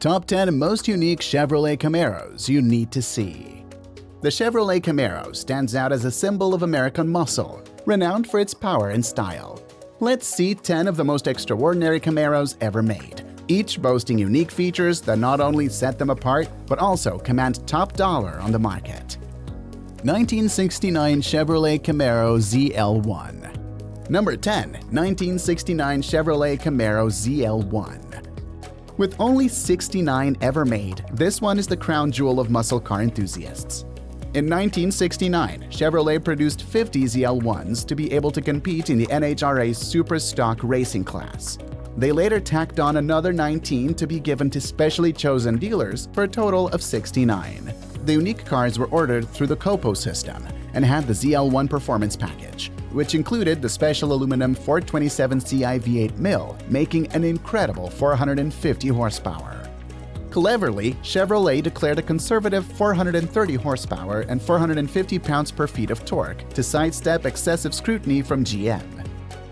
Top 10 Most Unique Chevrolet Camaros You Need to See. The Chevrolet Camaro stands out as a symbol of American muscle, renowned for its power and style. Let's see 10 of the most extraordinary Camaros ever made, each boasting unique features that not only set them apart, but also command top dollar on the market. 1969 Chevrolet Camaro ZL1. Number 10. 1969 Chevrolet Camaro ZL1. With only 69 ever made, this one is the crown jewel of muscle car enthusiasts. In 1969, Chevrolet produced 50 ZL1s to be able to compete in the NHRA's Super Stock racing class. They later tacked on another 19 to be given to specially chosen dealers for a total of 69. The unique cars were ordered through the Copo system and had the ZL1 performance package, which included the special aluminum 427 Ci V8 mill, making an incredible 450 horsepower. Cleverly, Chevrolet declared a conservative 430 horsepower and 450 pounds-per-feet of torque to sidestep excessive scrutiny from GM.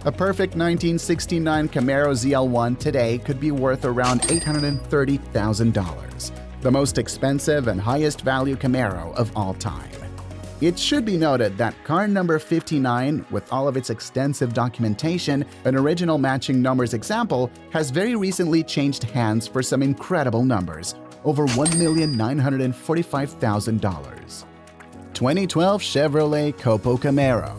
A perfect 1969 Camaro ZL1 today could be worth around $830,000, the most expensive and highest-value Camaro of all time. It should be noted that car number 59, with all of its extensive documentation and original matching numbers example, has very recently changed hands for some incredible numbers, over $1,945,000. 2012 Chevrolet Copo Camaro.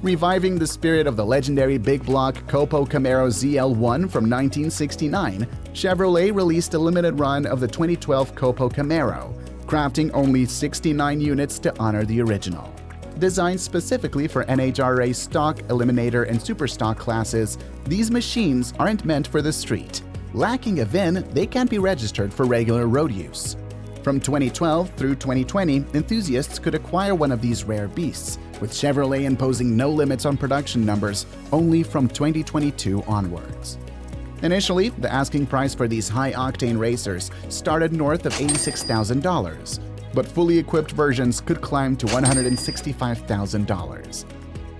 Reviving the spirit of the legendary big block Copo Camaro ZL1 from 1969, Chevrolet released a limited run of the 2012 Copo Camaro, crafting only 69 units to honor the original. Designed specifically for NHRA Stock, Eliminator, and Super Stock classes, these machines aren't meant for the street. Lacking a VIN, they can't be registered for regular road use. From 2012 through 2020, enthusiasts could acquire one of these rare beasts, with Chevrolet imposing no limits on production numbers only from 2022 onwards. Initially, the asking price for these high-octane racers started north of $86,000, but fully equipped versions could climb to $165,000.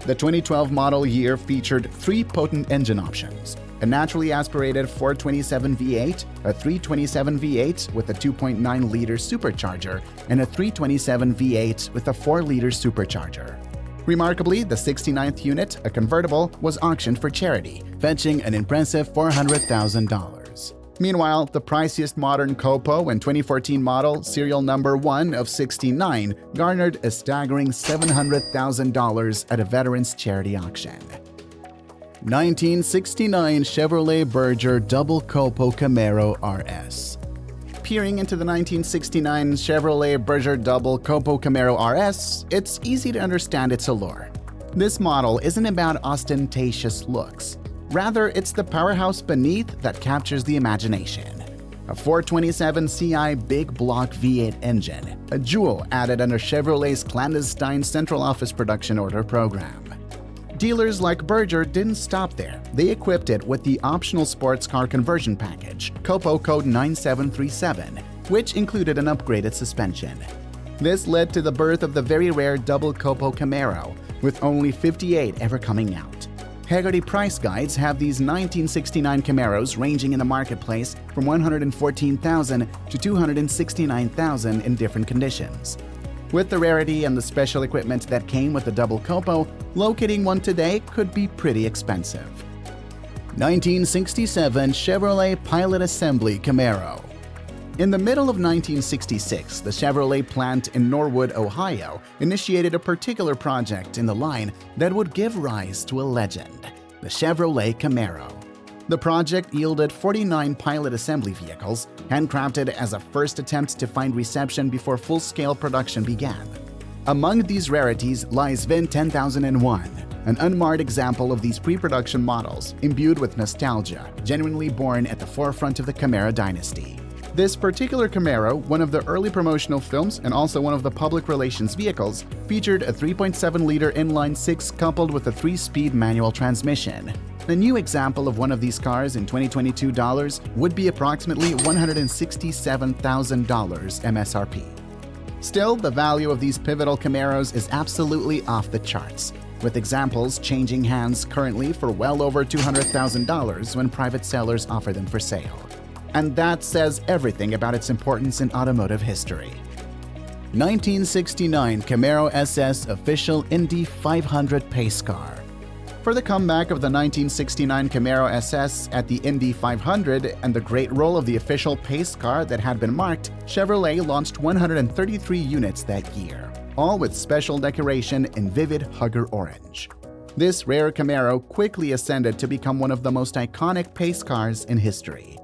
The 2012 model year featured 3 potent engine options: a naturally aspirated 427 V8, a 327 V8 with a 2.9-liter supercharger, and a 327 V8 with a 4-liter supercharger. Remarkably, the 69th unit, a convertible, was auctioned for charity, fetching an impressive $400,000. Meanwhile, the priciest modern Copo and 2014 model, serial number 1 of 69, garnered a staggering $700,000 at a veterans charity auction. 1969 Chevrolet Berger Double Copo Camaro RS. Peering into the 1969 Chevrolet Berger Double Copo Camaro RS, it's easy to understand its allure. This model isn't about ostentatious looks. Rather, it's the powerhouse beneath that captures the imagination. A 427 Ci big block V8 engine, a jewel added under Chevrolet's clandestine central office production order program. Dealers like Berger didn't stop there. They equipped it with the optional sports car conversion package, Copo Code 9737, which included an upgraded suspension. This led to the birth of the very rare double Copo Camaro, with only 58 ever coming out. Haggerty price guides have these 1969 Camaros ranging in the marketplace from $114,000 to $269,000 in different conditions. With the rarity and the special equipment that came with the double Copo, locating one today could be pretty expensive. 1967 Chevrolet Pilot Assembly Camaro. In the middle of 1966, the Chevrolet plant in Norwood, Ohio, initiated a particular project in the line that would give rise to a legend, the Chevrolet Camaro. The project yielded 49 pilot assembly vehicles, handcrafted as a first attempt to find reception before full-scale production began. Among these rarities lies VIN 10001, an unmarred example of these pre-production models, imbued with nostalgia, genuinely born at the forefront of the Camaro dynasty. This particular Camaro, one of the early promotional films and also one of the public relations vehicles, featured a 3.7-liter inline-six coupled with a 3-speed manual transmission. A new example of one of these cars in 2022 dollars would be approximately $167,000 MSRP. Still, the value of these pivotal Camaros is absolutely off the charts, with examples changing hands currently for well over $200,000 when private sellers offer them for sale. and that says everything about its importance in automotive history. 1969 Camaro SS official Indy 500 pace car. For the comeback of the 1969 Camaro SS at the Indy 500 and the great role of the official pace car that had been marked, Chevrolet launched 133 units that year, all with special decoration in vivid Hugger orange. This rare Camaro quickly ascended to become one of the most iconic pace cars in history.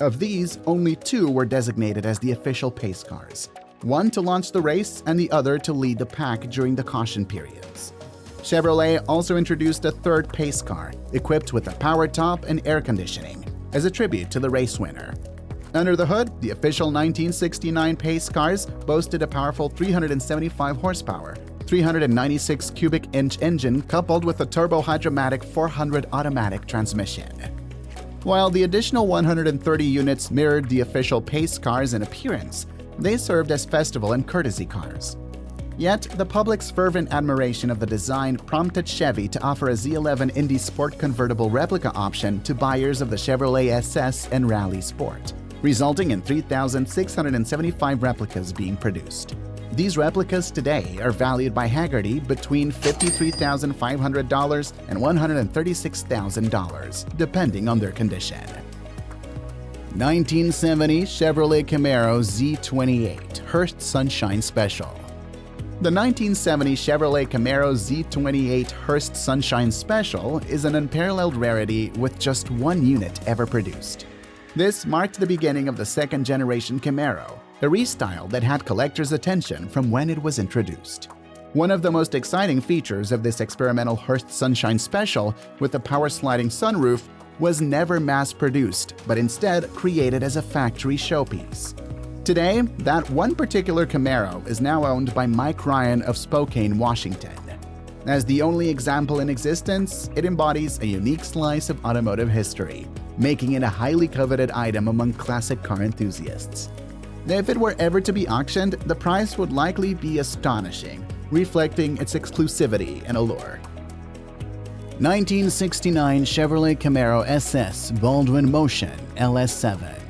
Of these, only two were designated as the official pace cars, one to launch the race and the other to lead the pack during the caution periods. Chevrolet also introduced a third pace car, equipped with a power top and air conditioning, as a tribute to the race winner. Under the hood, the official 1969 pace cars boasted a powerful 375 horsepower, 396 cubic inch engine coupled with a turbo-hydromatic 400 automatic transmission. While the additional 130 units mirrored the official pace cars in appearance, they served as festival and courtesy cars. Yet, the public's fervent admiration of the design prompted Chevy to offer a Z11 Indy Sport convertible replica option to buyers of the Chevrolet SS and Rally Sport, resulting in 3,675 replicas being produced. These replicas today are valued by Hagerty between $53,500 and $136,000, depending on their condition. 1970 Chevrolet Camaro Z28 Hurst Sunshine Special. The 1970 Chevrolet Camaro Z28 Hurst Sunshine Special is an unparalleled rarity with just one unit ever produced. This marked the beginning of the second-generation Camaro, a restyle that had collectors' attention from when it was introduced. One of the most exciting features of this experimental Hurst Sunshine Special with a power-sliding sunroof was never mass-produced, but instead created as a factory showpiece. Today, that one particular Camaro is now owned by Mike Ryan of Spokane, Washington. As the only example in existence, it embodies a unique slice of automotive history, making it a highly coveted item among classic car enthusiasts. If it were ever to be auctioned, the price would likely be astonishing, reflecting its exclusivity and allure. 1969 Chevrolet Camaro SS Baldwin Motion LS7.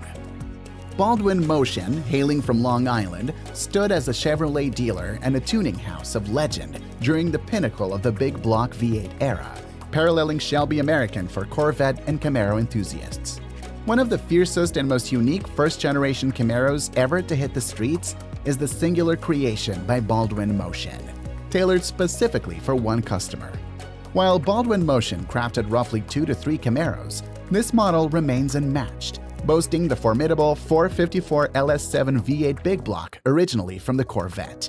Baldwin Motion, hailing from Long Island, stood as a Chevrolet dealer and a tuning house of legend during the pinnacle of the big block V8 era, paralleling Shelby American for Corvette and Camaro enthusiasts. One of the fiercest and most unique first-generation Camaros ever to hit the streets is the singular creation by Baldwin Motion, tailored specifically for one customer. While Baldwin Motion crafted roughly 2 to 3 Camaros, this model remains unmatched, boasting the formidable 454 LS7 V8 big block originally from the Corvette.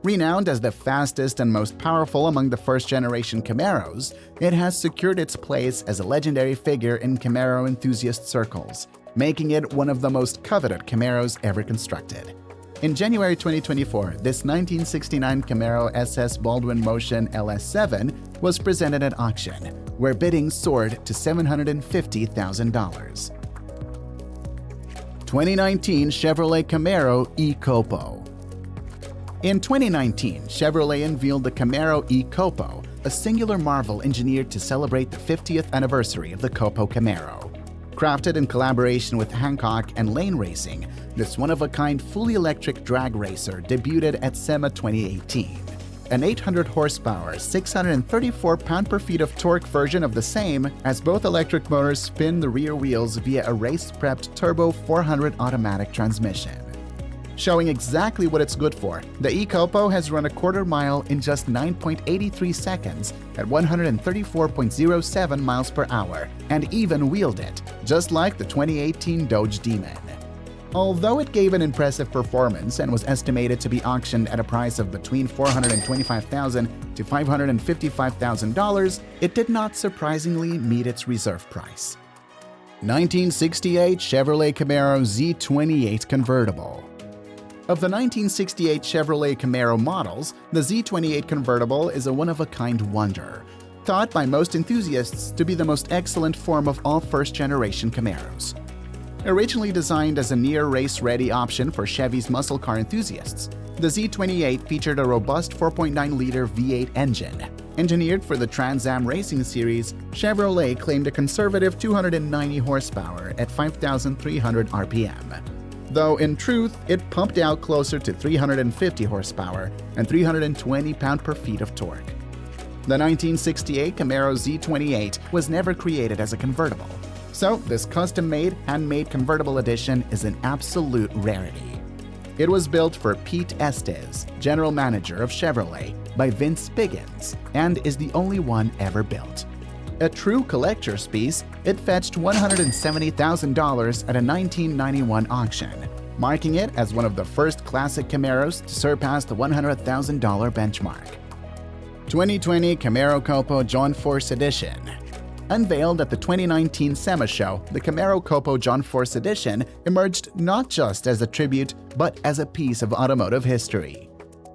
Renowned as the fastest and most powerful among the first-generation Camaros, it has secured its place as a legendary figure in Camaro enthusiast circles, making it one of the most coveted Camaros ever constructed. In January 2024, this 1969 Camaro SS Baldwin Motion LS7 was presented at auction, where bidding soared to $750,000. 2019 Chevrolet Camaro Eopo. In 2019, Chevrolet unveiled the Camaro Eopo, a singular marvel engineered to celebrate the 50th anniversary of the Copo Camaro. Crafted in collaboration with Hancock and Lane Racing, this one-of-a-kind fully electric drag racer debuted at SEMA 2018. An 800 horsepower, 634 pound-per-feet of torque version of the same, as both electric motors spin the rear wheels via a race-prepped turbo 400 automatic transmission. Showing exactly what it's good for, the Eopo has run a quarter mile in just 9.83 seconds at 134.07 miles per hour, and even wheeled it, just like the 2018 Dodge Demon. Although it gave an impressive performance and was estimated to be auctioned at a price of between $425,000 to $555,000, it did not surprisingly meet its reserve price. 1968 Chevrolet Camaro Z28 Convertible. Of the 1968 Chevrolet Camaro models, the Z28 Convertible is a one-of-a-kind wonder, thought by most enthusiasts to be the most excellent form of all first-generation Camaros. Originally designed as a near race-ready option for Chevy's muscle car enthusiasts, the Z28 featured a robust 4.9-liter V8 engine, Engineered for the Trans Am Racing Series, Chevrolet claimed a conservative 290 horsepower at 5,300 RPM. Though in truth, it pumped out closer to 350 horsepower and 320 pound-per-feet of torque. The 1968 Camaro Z28 was never created as a convertible, so this custom-made, handmade convertible edition is an absolute rarity. It was built for Pete Estes, general manager of Chevrolet, by Vince Biggins, and is the only one ever built. A true collector's piece, it fetched $170,000 at a 1991 auction, marking it as one of the first classic Camaros to surpass the $100,000 benchmark. 2020 Camaro Copo John Force Edition. Unveiled at the 2019 SEMA show, the Camaro Copo John Force Edition emerged not just as a tribute, but as a piece of automotive history.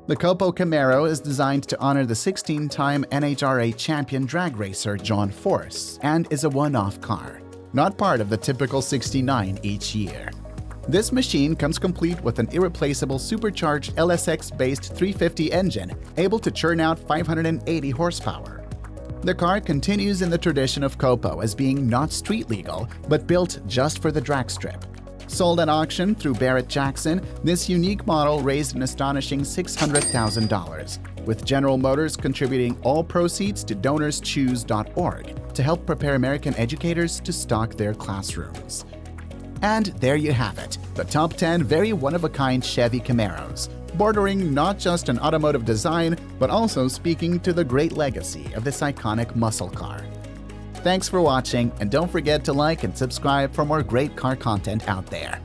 The Copo Camaro is designed to honor the 16-time NHRA champion drag racer John Force and is a one-off car, not part of the typical 69 each year. This machine comes complete with an irreplaceable supercharged LSX-based 350 engine able to churn out 580 horsepower. The car continues in the tradition of Copo as being not street legal, but built just for the drag strip. Sold at auction through Barrett Jackson, this unique model raised an astonishing $600,000, with General Motors contributing all proceeds to DonorsChoose.org to help prepare American educators to stock their classrooms. And there you have it, the top 10 very one-of-a-kind Chevy Camaros, bordering not just on automotive design, but also speaking to the great legacy of this iconic muscle car. Thanks for watching, and don't forget to like and subscribe for more great car content out there.